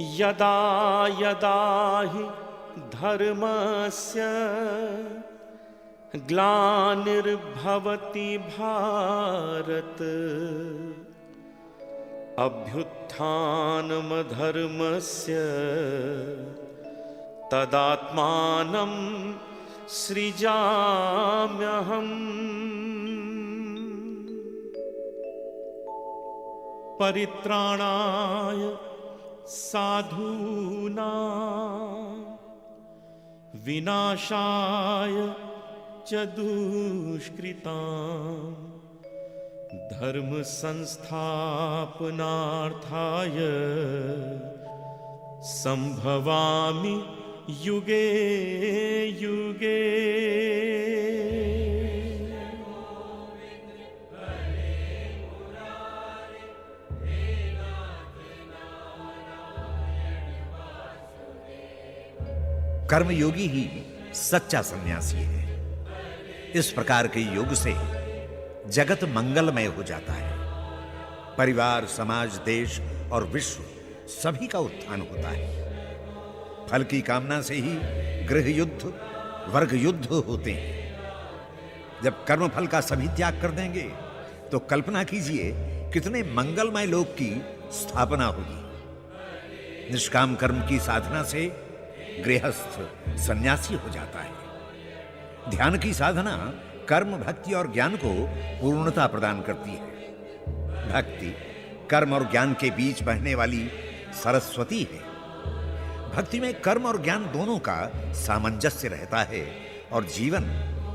यदा यदा हि धर्मस्य ग्लानिर्भवति भारत अभ्युत्थानमधर्मस्य तदात्मानं सृजाम्यहम्। परित्राणाय साधूनां विनाशाय च दुष्कृतां धर्म संस्थापनार्थाय संभवामि युगे युगे। कर्मयोगी ही सच्चा सन्यासी है। इस प्रकार के योग से जगत मंगलमय हो जाता है। परिवार, समाज, देश और विश्व सभी का उत्थान होता है। फल की कामना से ही गृह युद्ध, वर्ग युद्ध होते हैं। जब कर्म फल का सभी त्याग कर देंगे तो कल्पना कीजिए कितने मंगलमय लोक की स्थापना होगी। निष्काम कर्म की साधना से गृहस्थ सन्यासी हो जाता है। ध्यान की साधना कर्म, भक्ति और ज्ञान को पूर्णता प्रदान करती है। भक्ति कर्म और ज्ञान के बीच बहने वाली सरस्वती है। भक्ति में कर्म और ज्ञान दोनों का सामंजस्य रहता है और जीवन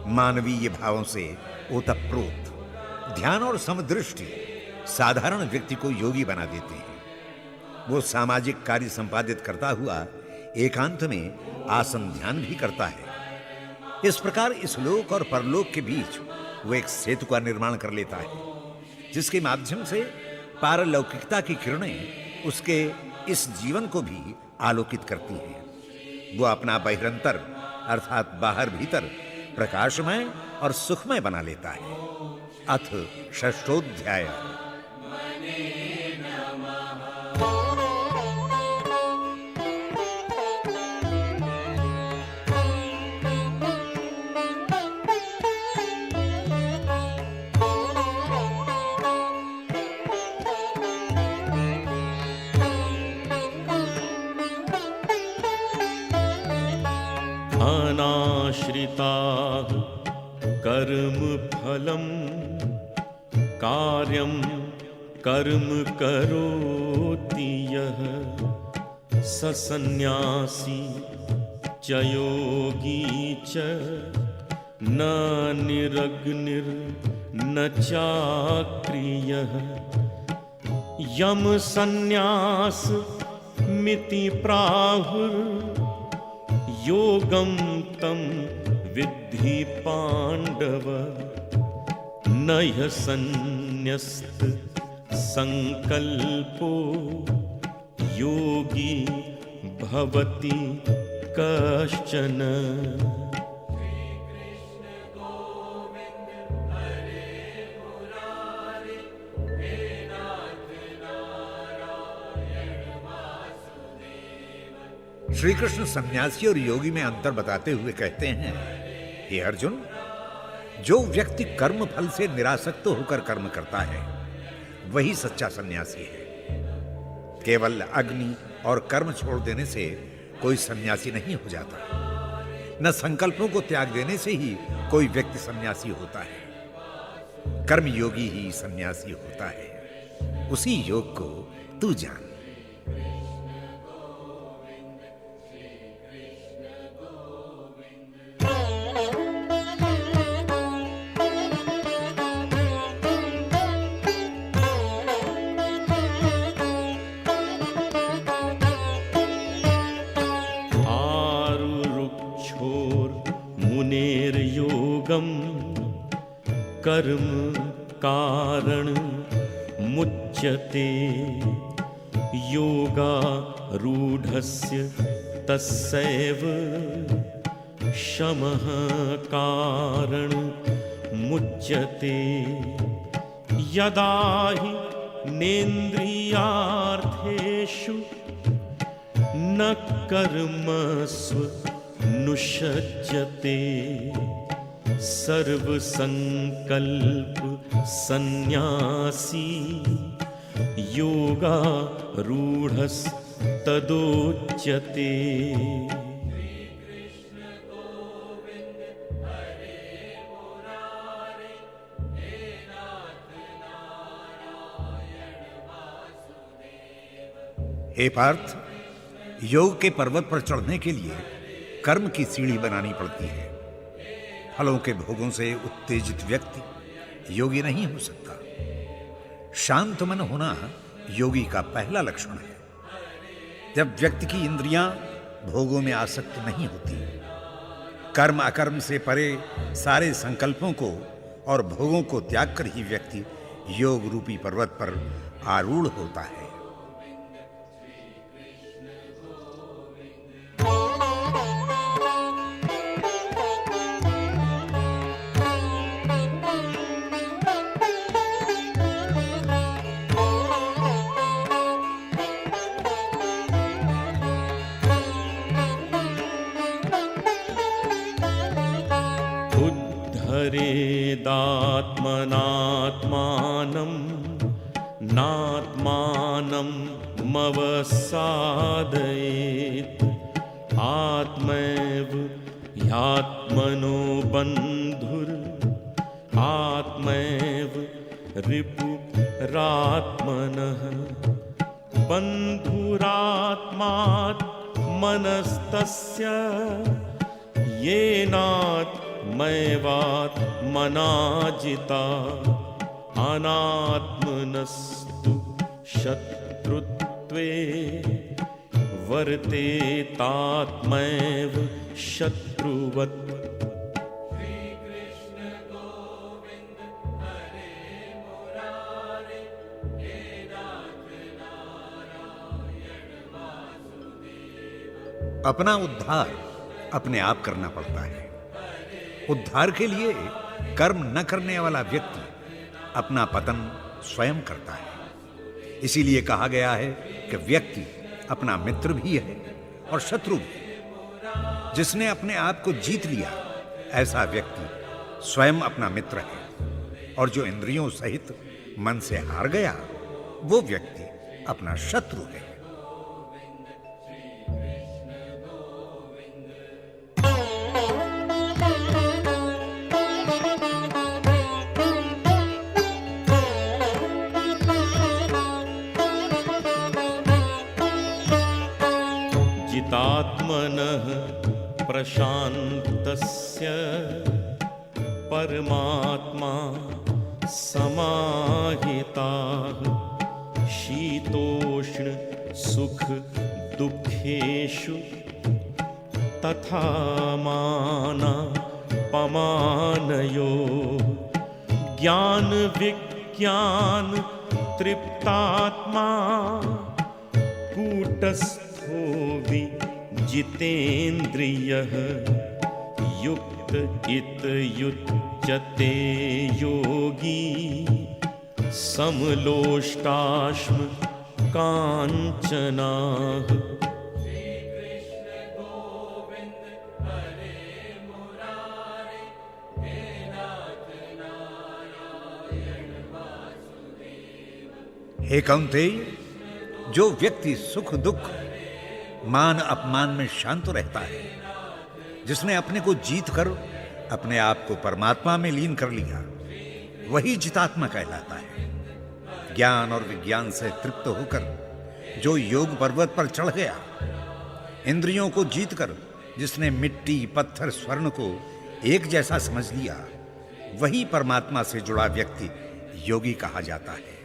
मानवीय भावों से ओतप्रोत। ध्यान और समदृष्टि साधारण व्यक्ति को योगी बना देते हैं। वो सामाजिक कार्य संपादित करता हुआ एकांत में आसन ध्यान भी करता है। इस प्रकार इस लोक और परलोक के बीच वो एक सेतु का निर्माण कर लेता है, जिसके माध्यम से पारलौकिकता की किरणें उसके इस जीवन को भी आलोकित करती हैं। वो अपना बहिरंतर अर्थात बाहर भीतर प्रकाशमय और सुखमय बना लेता है। अथ षष्ठोध्याय। अनाश्रिताः कर्म फलं कार्यं कर्म करोति यः स सन्न्यासी च योगी च न निरग्निर्न चाक्रियः यम सन्न्यास मिति प्राहुर् योगं तं विद्धि पांडव न ह्य सन्न्यस्त संकल्पो योगी भवति कश्चन। श्री कृष्ण सन्यासी और योगी में अंतर बताते हुए कहते हैं, हे अर्जुन, जो व्यक्ति कर्म फल से निरासक्त होकर कर्म करता है वही सच्चा सन्यासी है। केवल अग्नि और कर्म छोड़ देने से कोई सन्यासी नहीं हो जाता। न संकल्पों को त्याग देने से ही कोई व्यक्ति सन्यासी होता है। कर्म योगी ही सन्यासी होता है। उसी योग को तू जान। कर्म कारण मुच्यते योगारूढ़स्य तस्सैव शमः कारण मुच्यते यदा हि नेन्द्रियार्थेषु न कर्मस्व नुषज्यते सर्वसंकल्प सन्न्यासी योगारूढ़स्तदोच्यते। हे पार्थ, योग के पर्वत पर चढ़ने के लिए कर्म की सीढ़ी बनानी पड़ती है। फलों के भोगों से उत्तेजित व्यक्ति योगी नहीं हो सकता। शांत मन होना योगी का पहला लक्षण है। जब व्यक्ति की इंद्रियां भोगों में आसक्त नहीं होती, कर्म अकर्म से परे सारे संकल्पों को और भोगों को त्याग कर ही व्यक्ति योग रूपी पर्वत पर आरूढ़ होता है। उद्धरेदात्मनात्मानं नात्मानं मवसादयेत् आत्मैव ह्यात्मनो बन्धुर् आत्मैव रिपुरात्मनः बन्धुरात्मात्मनस्तस्य येनात्मैवात्मनाजिता अनात्मनस्तु शत्रुत्वे वर्तेतात्मैव शत्रुवत्। अपना उद्धार अपने आप करना पड़ता है। उद्धार के लिए कर्म न करने वाला व्यक्ति अपना पतन स्वयं करता है। इसीलिए कहा गया है कि व्यक्ति अपना मित्र भी है और शत्रु भी। जिसने अपने आप को जीत लिया, ऐसा व्यक्ति स्वयं अपना मित्र है, और जो इंद्रियों सहित मन से हार गया, वो व्यक्ति अपना शत्रु है। जितात्मनः प्रशान्तस्य परमात्मा समाहिताः शीतोष्ण सुख दुःखेषु तथा मानापमानयोः ज्ञान विज्ञान तृप्तात्मा कूटस्थो विजितेन्द्रियः युक्त इत्युच्यते योगी समलोष्टाश्म काञ्चनाः। हे कौन्तेय, जो व्यक्ति सुख दुख मान अपमान में शांत रहता है, जिसने अपने को जीत कर अपने आप को परमात्मा में लीन कर लिया, वही जितात्मा कहलाता है। ज्ञान और विज्ञान से तृप्त होकर जो योग पर्वत पर चढ़ गया, इंद्रियों को जीतकर जिसने मिट्टी पत्थर स्वर्ण को एक जैसा समझ लिया, वही परमात्मा से जुड़ा व्यक्ति योगी कहा जाता है।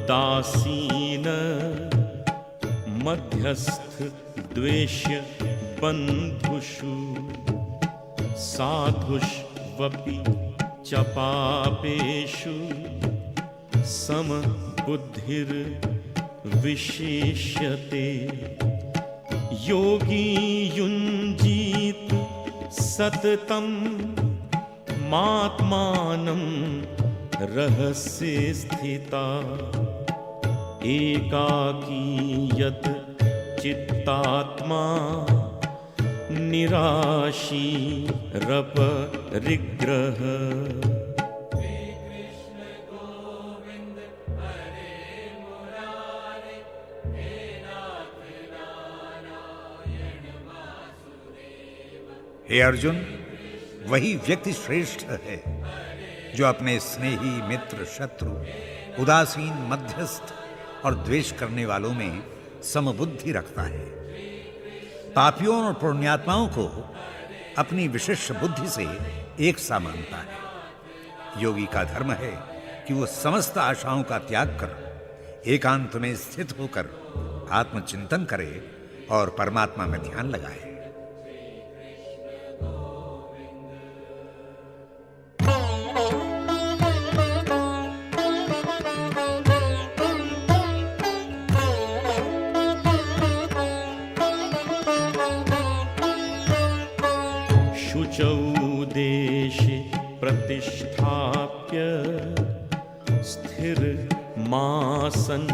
दासीन मध्यस्थ द्वेष्य बंधुषु साधुष सर्वेष्वपि च पापेषु समबुद्धिर्विशिष्यते योगी युञ्जीत सततं मात्मानं रहस्ये स्थिता एकाकी यत चित्तात्मा निराशीरपरिग्रह। हे अर्जुन, वही व्यक्ति श्रेष्ठ है जो अपने स्नेही, मित्र, शत्रु, उदासीन, मध्यस्थ और द्वेष करने वालों में समबुद्धि रखता है। पापियों और पुण्यात्माओं को अपनी विशिष्ट बुद्धि से एक सा मानता है। योगी का धर्म है कि वो समस्त आशाओं का त्याग कर एकांत में स्थित होकर आत्मचिंतन करे और परमात्मा में ध्यान लगाए। शुचौ देशे प्रतिष्ठाप्य स्थिरमासन्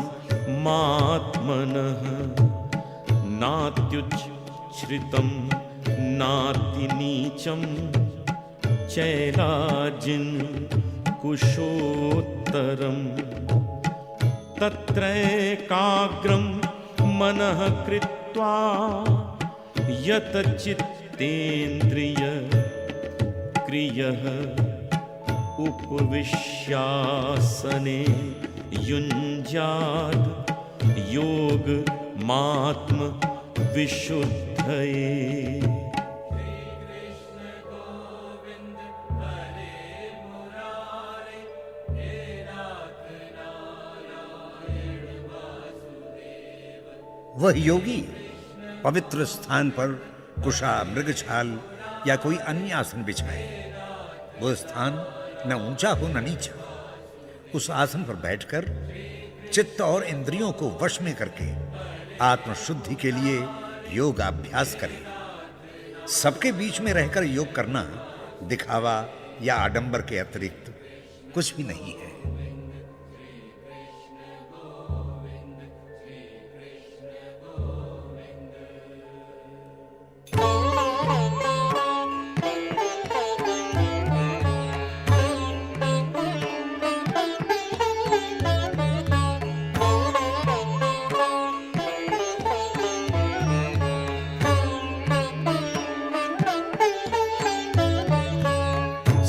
मात्मनः नात्युच्छ्रितं नातिनीचं चैलाजिन् कुशोत्तरम् तत्रैकाग्रं मनः कृत्वा यतचित्तेन्द्रिय क्रियः उपविश्यासने युञ्ज्याद् योगमात्म विशुद्धये। वह योगी पवित्र स्थान पर कुशा, मृगछाल या कोई अन्य आसन बिछाए। वो स्थान न ऊंचा हो न नीचा। उस आसन पर बैठकर चित्त और इंद्रियों को वश में करके आत्मशुद्धि के लिए योगाभ्यास करे। सबके बीच में रहकर योग करना दिखावा या आडंबर के अतिरिक्त कुछ भी नहीं है।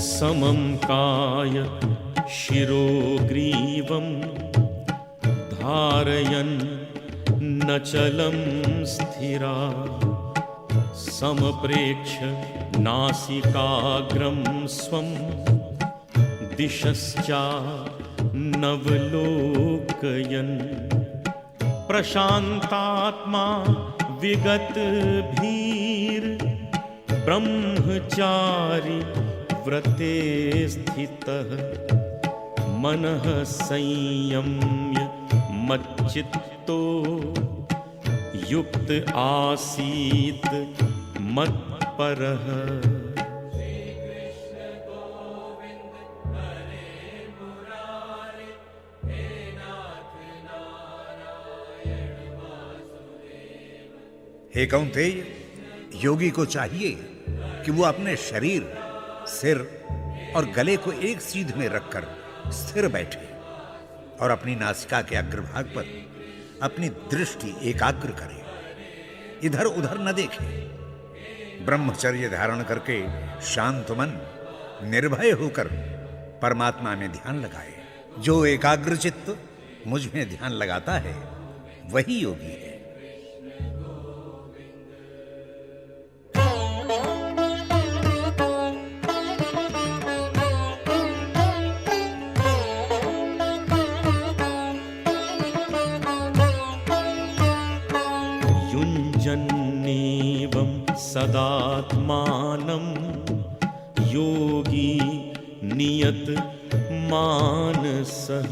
समं काय शिरो ग्रीवं धारयन् न चलं स्थिरा समप्रेक्ष्य नासिकाग्रं स्वं दिशश्चानवलोकयन् प्रशान्तात्मा विगतभीर् ब्रह्मचारी व्रते स्थितः मनः संयम्य मच्चित्तो युक्त आसीत् मत्परः। हे कौंतेय, योगी को चाहिए कि वो अपने शरीर, सिर और गले को एक सीध में रखकर स्थिर बैठे और अपनी नासिका के अग्रभाग पर अपनी दृष्टि एकाग्र करे, इधर उधर न देखे। ब्रह्मचर्य धारण करके शांत मन निर्भय होकर परमात्मा में ध्यान लगाए। जो एकाग्र चित्त मुझ में ध्यान लगाता है वही योगी है। युञ्जन्नेवं सदात्मानं योगी नियत मानसः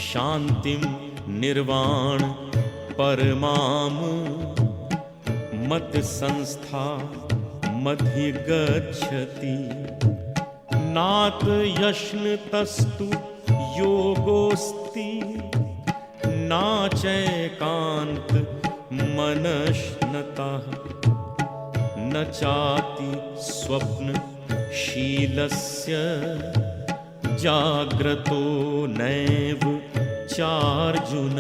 शान्तिं निर्वाण परमाम मत संस्था मधिगच्छति नात यश्नतस्तु योगोस्ति नाचैकान्त मनश्नतः न चाति स्वप्नशीलस्य जाग्रतो नैव चार्जुन।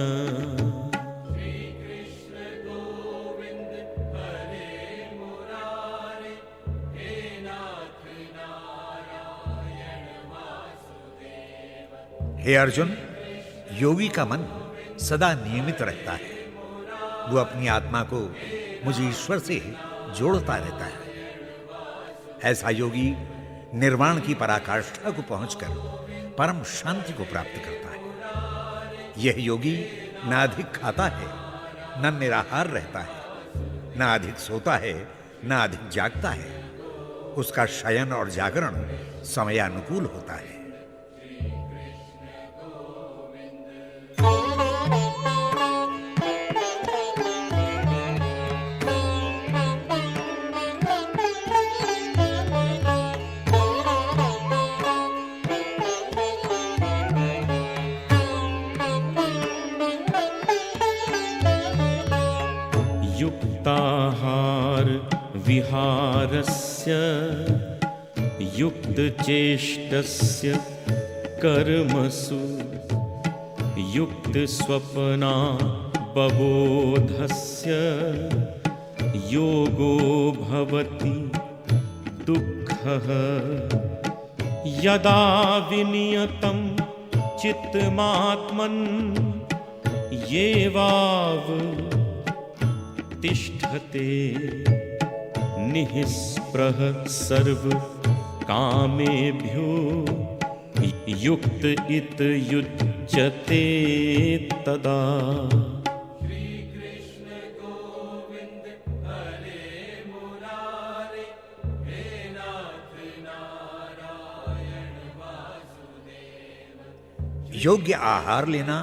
हे अर्जुन, योगी का मन सदा नियमित रहता है। वो अपनी आत्मा को मुझ ईश्वर से जोड़ता रहता है। ऐसा योगी निर्वाण की पराकाष्ठा को पहुंचकर परम शांति को प्राप्त करता है। यह योगी न अधिक खाता है, न निराहार रहता है, न अधिक सोता है, न अधिक जागता है। उसका शयन और जागरण समयानुकूल होता है। युक्ताहार विहारस्य युक्तचेष्टस्य कर्मसु युक्तस्वप्ना बबोधस्य योगो भवति दुःखः यदा विनियतं चित्तमात्मन् येवाव तिष्ठते निःस्पृह सर्व कामेभ्यो युक्त इत युज्यते तदा। योग्य आहार लेना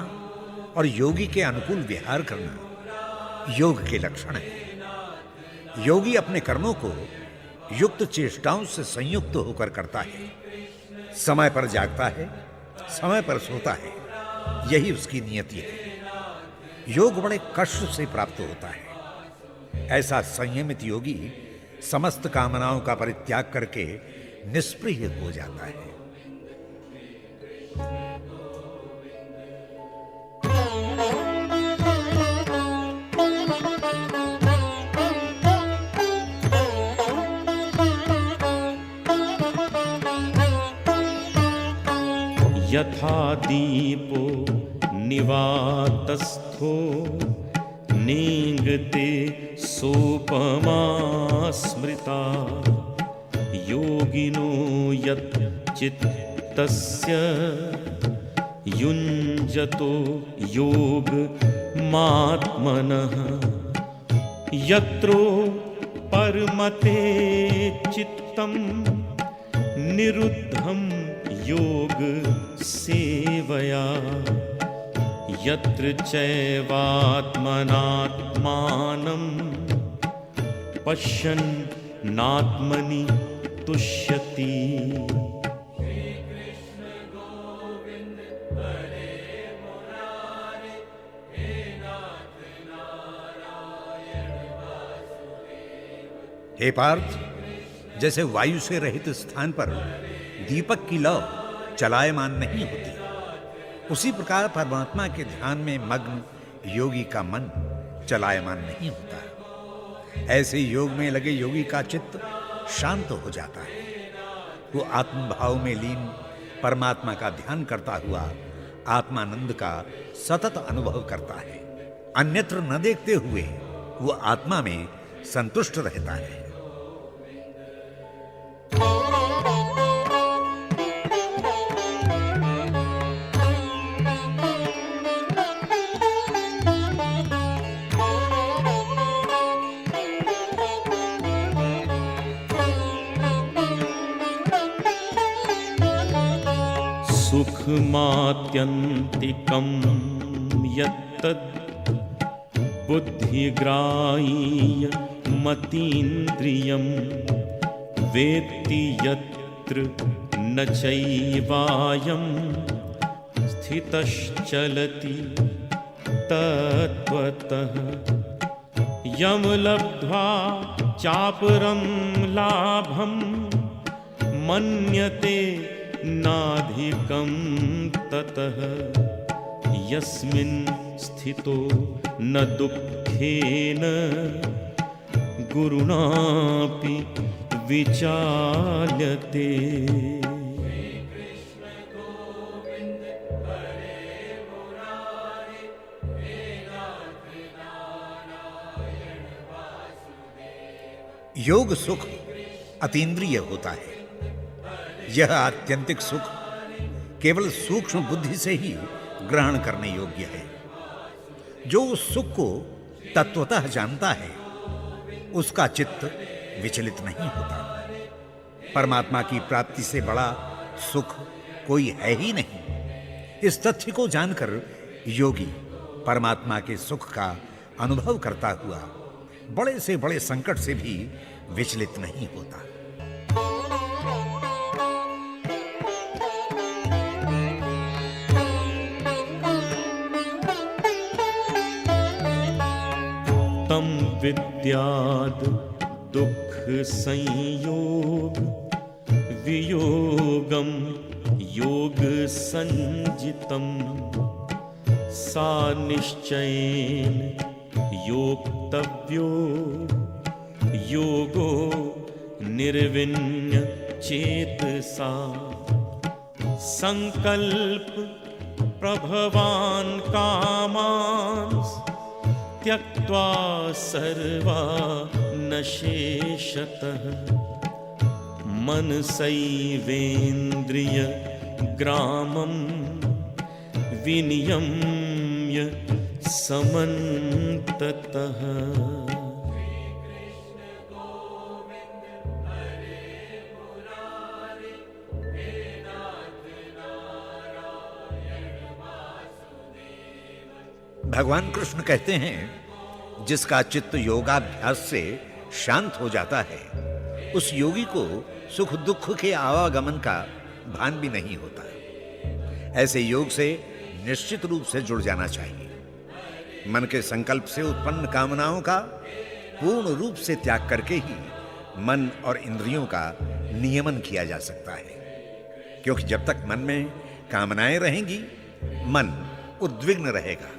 और योगी के अनुकूल विहार करना योग के लक्षण है। योगी अपने कर्मों को युक्त चेष्टाओं से संयुक्त होकर करता है। समय पर जागता है, समय पर सोता है। यही उसकी नियति है। योग बड़े कष्ट से प्राप्त होता है। ऐसा संयमित योगी समस्त कामनाओं का परित्याग करके निष्प्रिय हो जाता है। यथा दीपो निवातस्थो नींगते सोपमा स्मृता योगिनो यत् चित्तस्य युञ्जतो योगमात्मनः यत्रो परमते चित्तं निरुद्धं योग सेवया यत्र चैवात्मनात्मानं पश्यन् नात्मनि तुष्यति। हे पार्थ, जैसे वायु से रहित स्थान पर दीपक की लौ चलायमान नहीं होती, उसी प्रकार परमात्मा के ध्यान में मग्न योगी का मन चलायमान नहीं होता। ऐसे योग में लगे योगी का चित्त शांत हो जाता है। वो आत्मभाव में लीन परमात्मा का ध्यान करता हुआ आत्मानंद का सतत अनुभव करता है। अन्यत्र न देखते हुए वो आत्मा में संतुष्ट रहता है। सुखमात्यन्तिकं यत्तद् बुद्धिग्राह्य मतीन्द्रियं वेत्ति यत्र न चैवायं स्थितश्चलति तत्त्वतः। यं लब्ध्वा चापरं लाभं मन्यते नाधिकं ततः। यस्मिन् स्थितो न दुःखेन गुरुणापि विचाल्यते। योग सुख अतीन्द्रिय होता है। यह आत्यंतिक सुख केवल सूक्ष्म बुद्धि से ही ग्रहण करने योग्य है। जो उस सुख को तत्वतः जानता है उसका चित्त विचलित नहीं होता। परमात्मा की प्राप्ति से बड़ा सुख कोई है ही नहीं। इस तथ्य को जानकर योगी परमात्मा के सुख का अनुभव करता हुआ बड़े से बड़े संकट से भी विचलित नहीं होता। तं विद्याद् दुःख संयोग वियोगं योग संजितं सा निश्चयेन योक्तव्यो योगो निर्विण्य चेतसा। संकल्प प्रभवान् कामांस् त्यक्त्वा सर्वान् शेषतः। मनसैवेन्द्रिय ग्रामं विनियम्य समन्ततः। भगवान कृष्ण कहते हैं, जिसका चित्त योगाभ्यास से शांत हो जाता है उस योगी को सुख दुख के आवागमन का भान भी नहीं होता। ऐसे योग से निश्चित रूप से जुड़ जाना चाहिए। मन के संकल्प से उत्पन्न कामनाओं का पूर्ण रूप से त्याग करके ही मन और इंद्रियों का नियमन किया जा सकता है। क्योंकि जब तक मन में कामनाएं रहेंगी मन उद्विग्न रहेगा।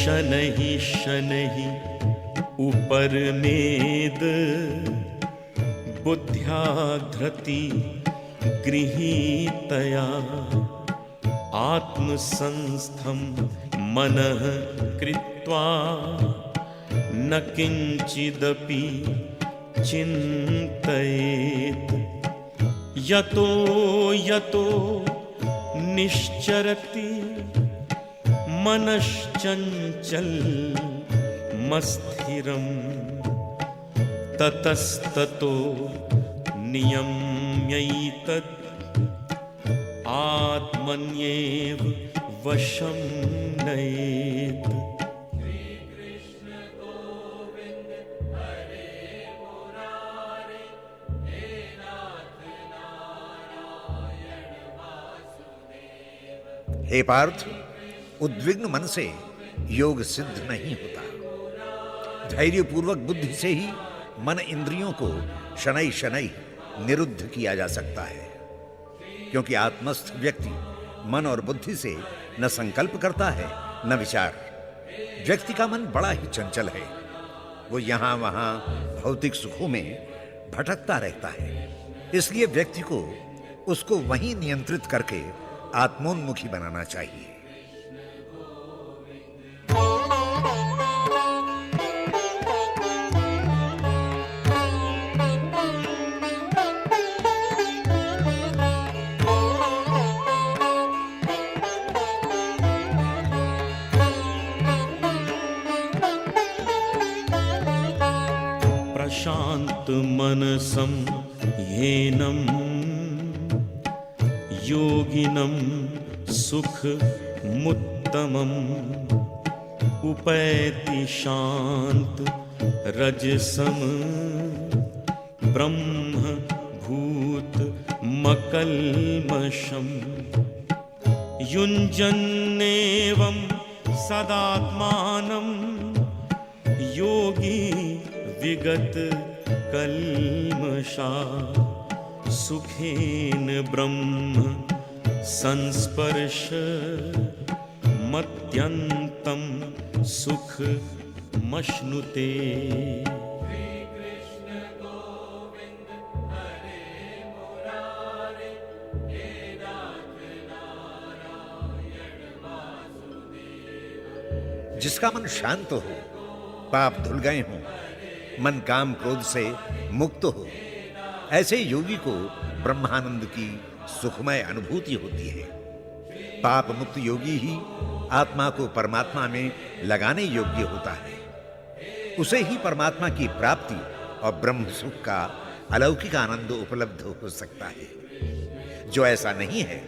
शनहि शनहि उपरमेद बुद्ध्या धृति गृहीतया। आत्मसंस्थं मनः कृत्वा न किंचिदपि चिन्तयेत्। यतो यतो निश्चरति मनश्चञ्चलमस्थिरं ततस्ततो नियम्यैतद् आत्मन्येव वशं नयेत्। हे पार्थ, उद्विग्न मन से योग सिद्ध नहीं होता। धैर्यपूर्वक बुद्धि से ही मन इंद्रियों को शनै शनै निरुद्ध किया जा सकता है। क्योंकि आत्मस्थ व्यक्ति मन और बुद्धि से न संकल्प करता है न विचार। व्यक्ति का मन बड़ा ही चंचल है। वो यहां वहां भौतिक सुखों में भटकता रहता है। इसलिए व्यक्ति को उसको वहीं नियंत्रित करके आत्मोन्मुखी बनाना चाहिए। प्रशान्तमनसं ह्येनं योगिनं सुखमुत्तमम् उपैति शान्त रजसम ब्रह्म भूत मकल्मषम् युञ्जन्नेवं सदात्मानं योगी विगत कल्मषा सुखेन ब्रह्म संस्पर्श मत्यन्तं सुख मश्नुते। जिसका मन शांत हो, पाप धुल गए हों, मन काम क्रोध से मुक्त हो, ऐसे योगी को ब्रह्मानंद की सुखमय अनुभूति होती है। पाप मुक्त योगी ही आत्मा को परमात्मा में लगाने योग्य होता है। उसे ही परमात्मा की प्राप्ति और ब्रह्म सुख का अलौकिक आनंद उपलब्ध हो सकता है। जो ऐसा नहीं है,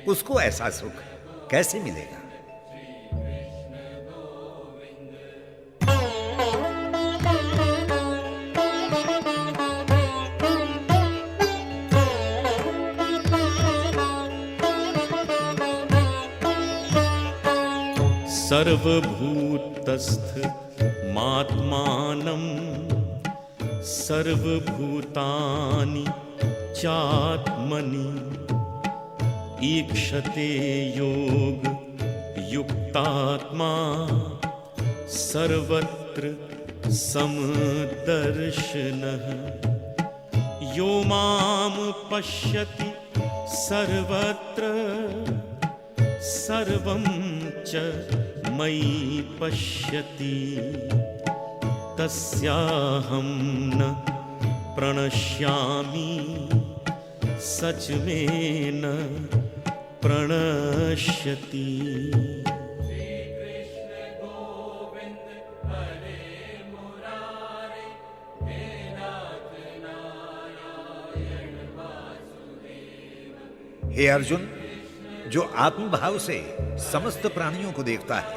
उसको ऐसा सुख कैसे मिलेगा? सर्वभूतस्थ मात्मानं सर्वभूतानि चात्मनि ईक्षते योग युक्तात्मा सर्वत्र समदर्शनः यो मां पश्यति सर्वत्र सर्वं च मयि पश्यति तस्याहं न प्रणश्यामि सच में न प्रणश्यति। हे अर्जुन, जो आत्मभाव से समस्त प्राणियों को देखता है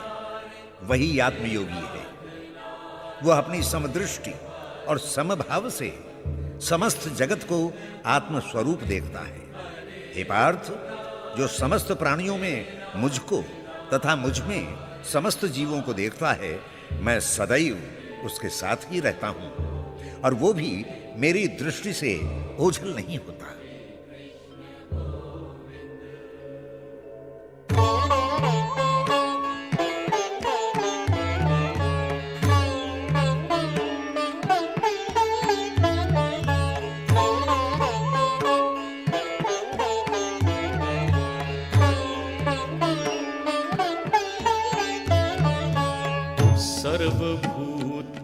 वही आत्मयोगी है। वह अपनी समदृष्टि और समभाव से समस्त जगत को आत्मस्वरूप देखता है। हे पार्थ, जो समस्त प्राणियों में मुझको तथा मुझ में समस्त जीवों को देखता है, मैं सदैव उसके साथ ही रहता हूं और वो भी मेरी दृष्टि से ओझल नहीं होता।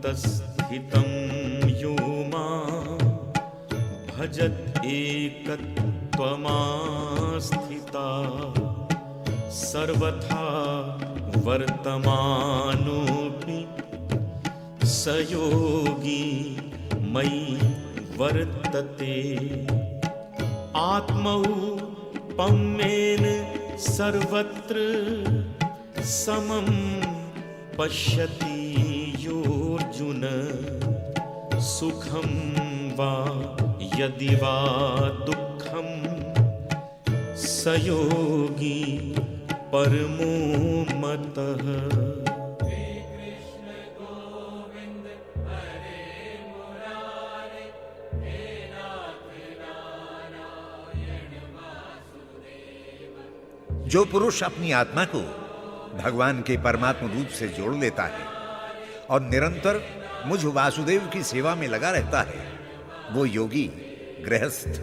सर्वभूतस्थितं यो मां भजत एकत्वमास्थिता सर्वथा वर्तमानोऽपि स योगी मयि वर्तते आत्मौपम्येन सर्वत्र समं पश्यति योऽर्जुन सुखं वा यदि वा दुःखं स योगी परमो मतः। जो पुरुष अपनी आत्मा को भगवान के परमात्म रूप से जोड़ लेता है और निरंतर मुझ वासुदेव की सेवा में लगा रहता है, वो योगी गृहस्थ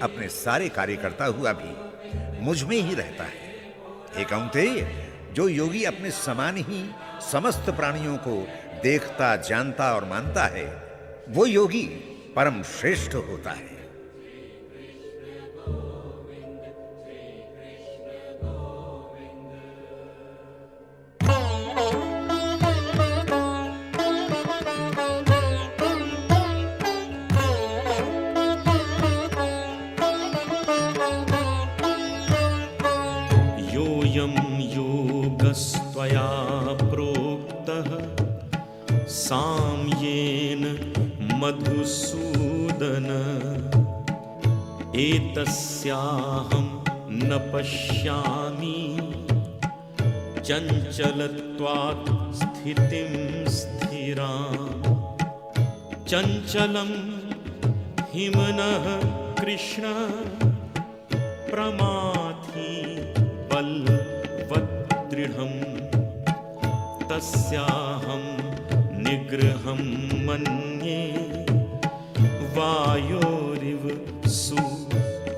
अपने सारे कार्य करता हुआ भी मुझ में ही रहता है। हे कौन्तेय, जो योगी अपने समान ही समस्त प्राणियों को देखता, जानता और मानता है, वो योगी परम श्रेष्ठ होता है। मधुसूदन एतस्याहं न पश्यामि चञ्चलत्वात् स्थितिं स्थिराम् चञ्चलं हिमनः कृष्ण प्रमाथि बलवद्दृढम् तस्याहं निग्रहं मन्ये वायोरिव सुदुष्करम्।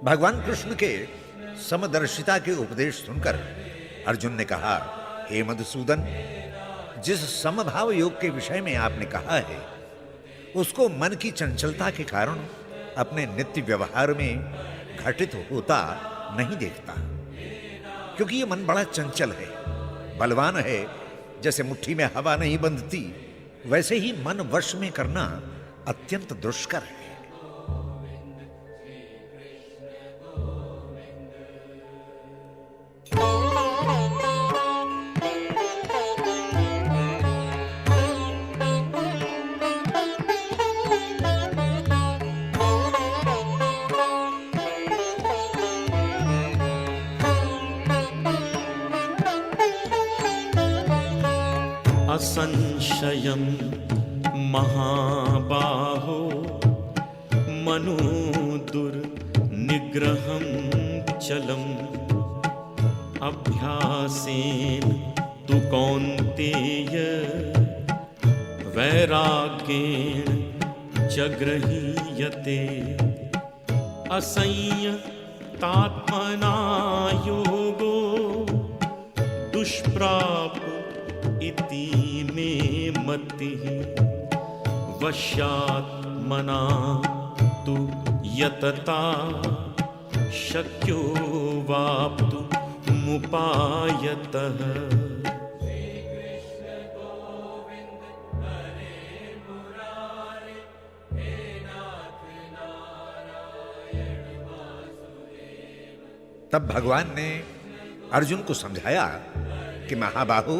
भगवान कृष्ण के समदर्शिता के उपदेश सुनकर अर्जुन ने कहा, हे मधुसूदन, जिस समभाव योग के विषय में आपने कहा है उसको मन की चंचलता के कारण अपने नित्य व्यवहार में घटित होता नहीं देखता, क्योंकि ये मन बड़ा चंचल है, बलवान है। जैसे मुट्ठी में हवा नहीं बंधती, वैसे ही मन वश में करना अत्यंत दुष्कर है। असंशयं महाबाहो मनो दुर्निग्रहं चलम् अभ्यासेन तु कौन्तेय वैराग्येण च गृह्यते असंयतात्मना योगो दुष्प्राप इति मे मतिः वश्यात्मना तु यतता शक्यो वाप्तुमुपायतः। तब भगवान ने अर्जुन को समझाया कि महाबाहु,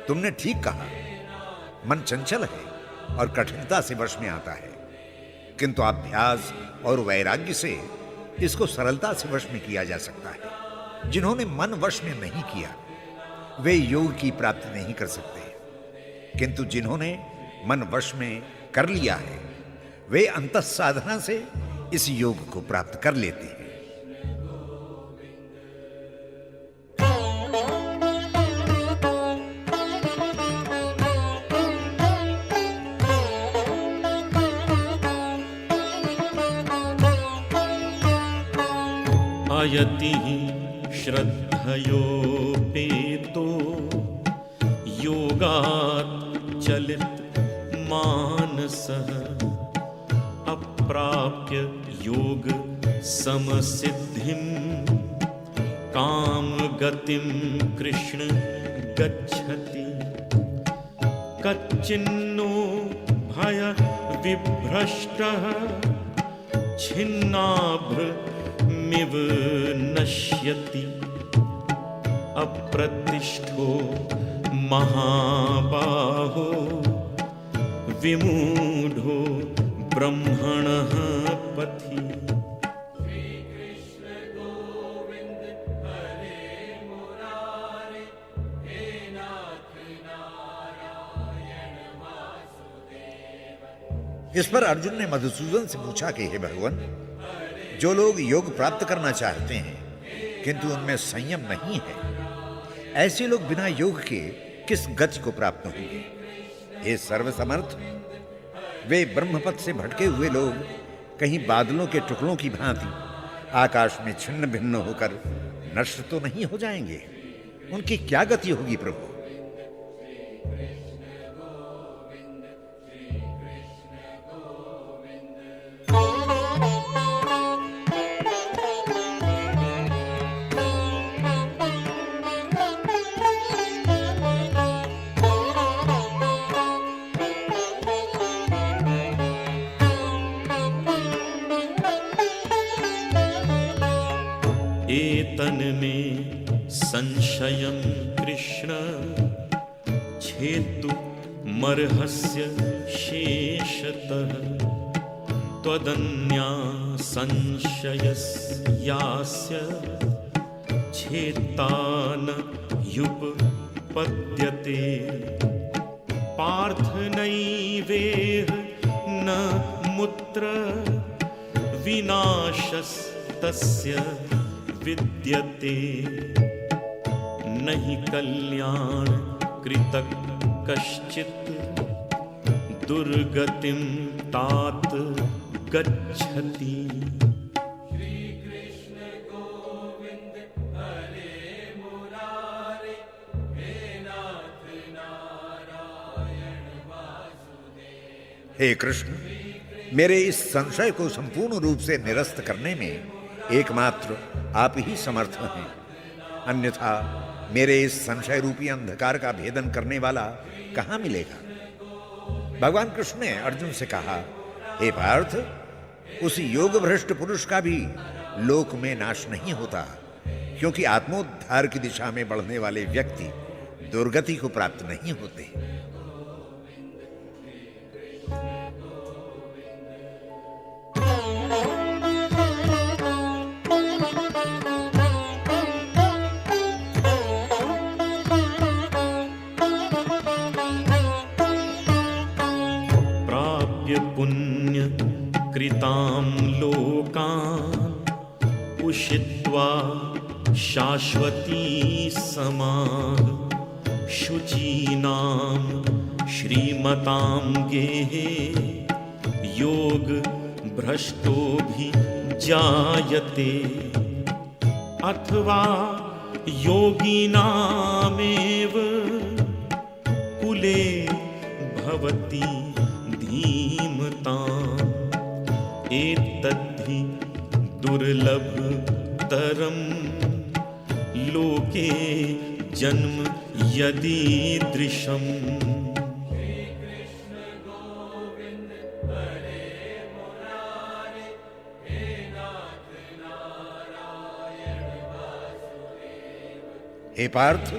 तुमने ठीक कहा, मन चंचल है और कठिनता से वश में आता है, किंतु अभ्यास और वैराग्य से इसको सरलता से वश में किया जा सकता है। जिन्होंने मन वश में नहीं किया वे योग की प्राप्ति नहीं कर सकते, किंतु जिन्होंने मन वश में कर लिया है वे अंतः साधना से इस योग को प्राप्त कर लेते हैं। यति श्रद्धयोपेतो योगात् चलित मानसः अप्राप्य योग समसिद्धिं काम गतिं कृष्ण गच्छति कच्चिन्नो भय विभ्रष्टः छिन्नाभ्र मिव नश्यति अप्रतिष्ठो महाबाहो विमूढ़ो ब्रह्मणः पथि। इस पर अर्जुन ने मधुसूदन से पूछा कि हे भगवान, जो लोग योग प्राप्त करना चाहते हैं किंतु उनमें संयम नहीं है, ऐसे लोग बिना योग के किस गति को प्राप्त होंगे? हे सर्वसमर्थ, वे ब्रह्मपथ से भटके हुए लोग कहीं बादलों के टुकड़ों की भांति आकाश में छिन्न भिन्न होकर नष्ट तो नहीं हो जाएंगे? उनकी क्या गति होगी प्रभु? एतन में संशयं कृष्ण छेतु मर्हस्य शेषतः त्वदन्या संशयस्यास्य छेत्तान युपपद्यते पार्थ नैवेह न मुत्र विनाशस्तस्य विद्यते न हि कल्याण कृतः कश्चित् दुर्गतिं तात गच्छति। हे कृष्ण, मेरे इस संशय को संपूर्ण रूप से निरस्त करने में एकमात्र आप ही समर्थ हैं, अन्यथा मेरे इस संशय रूपी अंधकार का भेदन करने वाला कहां मिलेगा। भगवान कृष्ण ने अर्जुन से कहा, हे पार्थ, उस योग भ्रष्ट पुरुष का भी लोक में नाश नहीं होता, क्योंकि आत्मोद्धार की दिशा में बढ़ने वाले व्यक्ति दुर्गति को प्राप्त नहीं होते। पुण्य कृतां लोकान् उषित्वा शाश्वती समाः शुचीनां श्रीमतां गेहे योग भ्रष्टोऽभिजायते अथवा योगिनामेव कुले भवति धीमताम् एतद्धि दुर्लभतरं लोके जन्म यदीदृशम्। हे पार्थ,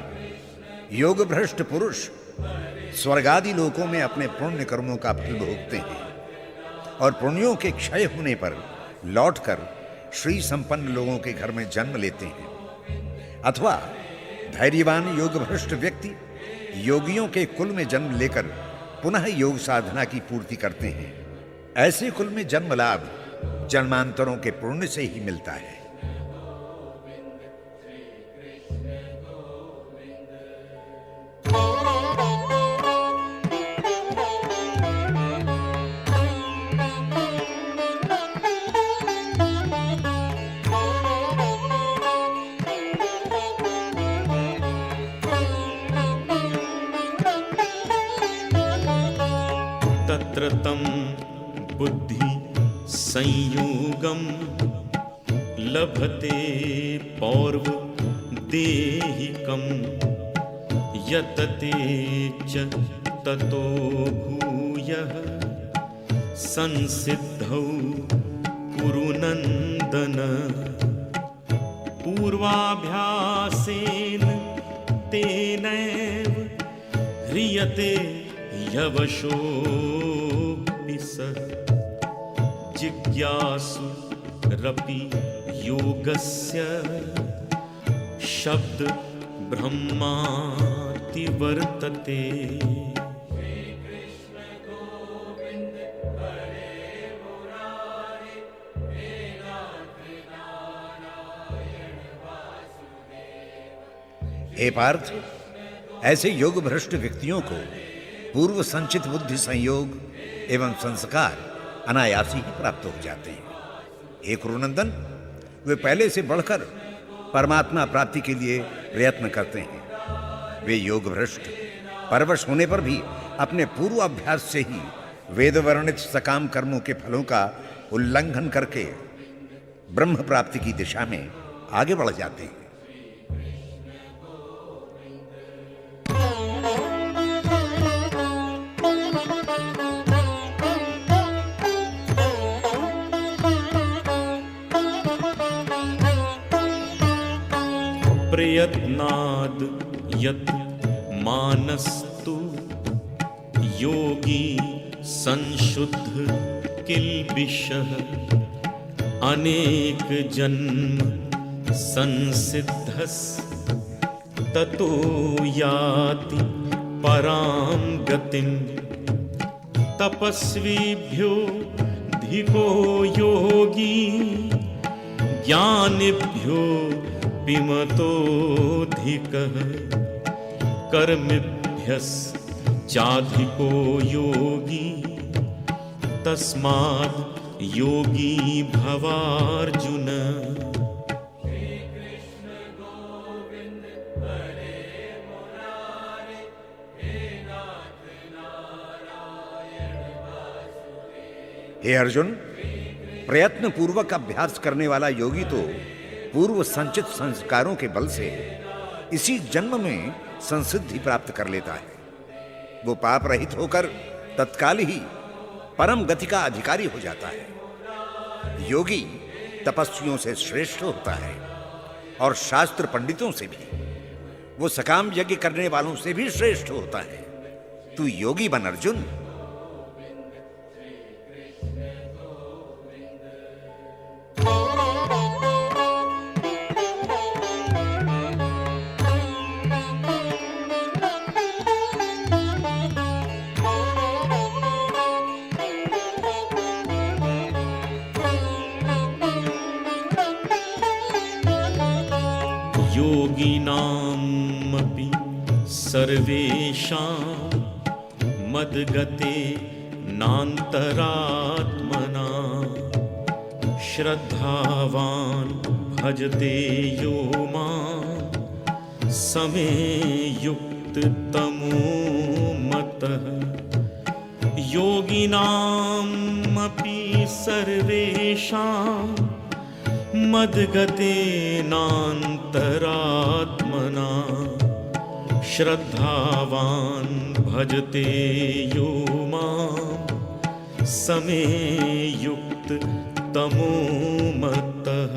योग भ्रष्ट पुरुष स्वर्गादि लोकों में अपने पुण्य कर्मों का फल भोगते हैं और पुण्यों के क्षय होने पर लौटकर श्री संपन्न लोगों के घर में जन्म लेते हैं, अथवा धैर्यवान योग भ्रष्ट व्यक्ति योगियों के कुल में जन्म लेकर पुनः योग साधना की पूर्ति करते हैं। ऐसे कुल में जन्म लाभ जन्मांतरों के पुण्य से ही मिलता है। तत्र तं बुद्धि संयुगं लभते पौर्व देहिकं यतते च ततो भूयः संसिद्धौ कुरु नन्दन पूर्वाभ्यासेन तेनैव ह्रियते यवशोऽपि सः जिज्ञासुरपि योगस्य शब्द ब्रह्माति वर्तते। हे पार्थ, ऐसे योग भ्रष्ट व्यक्तियों को पूर्व संचित बुद्धि संयोग एवं संस्कार अनायास ही प्राप्त हो जाते हैं। हे कुरुनंदन, वे पहले से बढ़कर परमात्मा प्राप्ति के लिए प्रयत्न करते हैं। वे योग भ्रष्ट परवश होने पर भी अपने पूर्व अभ्यास से ही वेद वर्णित सकाम कर्मों के फलों का उल्लंघन करके ब्रह्म प्राप्ति की दिशा में आगे बढ़ जाते हैं। प्रयत्नाद् यत् मानस्तु योगी संशुद्ध किल्बिषः अनेक जन्म संसिद्धस् ततो याति परां गतिम् तपस्वीभ्यो धिको योगी ज्ञानिभ्यो विमतोऽधिकः कर्मिभ्यश्चाधिको योगी तस्माद् योगी भवार्जुन। हे अर्जुन, प्रयत्न पूर्वक अभ्यास करने वाला योगी तो पूर्व संचित संस्कारों के बल से इसी जन्म में संसिद्धि प्राप्त कर लेता है। वो पाप रहित होकर तत्काल ही परम गति का अधिकारी हो जाता है। योगी तपस्वियों से श्रेष्ठ होता है और शास्त्र पंडितों से भी। वो सकाम यज्ञ करने वालों से भी श्रेष्ठ होता है। तू योगी बन अर्जुन। योगिनामपि सर्वेषां मद्गते नान्तरात्मना श्रद्धावान् भजते यो मां समे युक्ततमो मतः। योगिनामपि सर्वेषां मद्गतेनान्तरात्मना श्रद्धावान् भजते यो मां समे युक्ततमो मतः।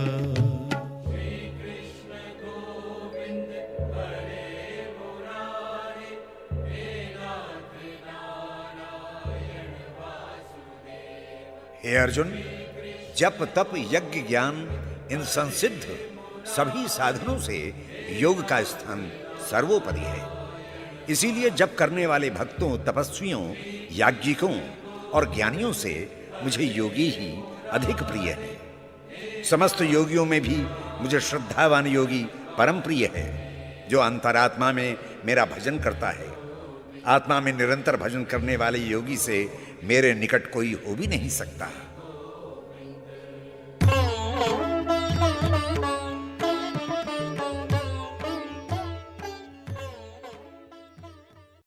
हे अर्जुन, जप तप यज्ञ ज्ञान इन संसिद्ध सभी साधनों से योग का स्थान सर्वोपरि है। इसीलिए जप करने वाले भक्तों, तपस्वियों, याज्ञिकों और ज्ञानियों से मुझे योगी ही अधिक प्रिय है। समस्त योगियों में भी मुझे श्रद्धावान योगी परम प्रिय है, जो अंतरात्मा में मेरा भजन करता है। आत्मा में निरंतर भजन करने वाले योगी से मेरे निकट कोई हो भी नहीं सकता।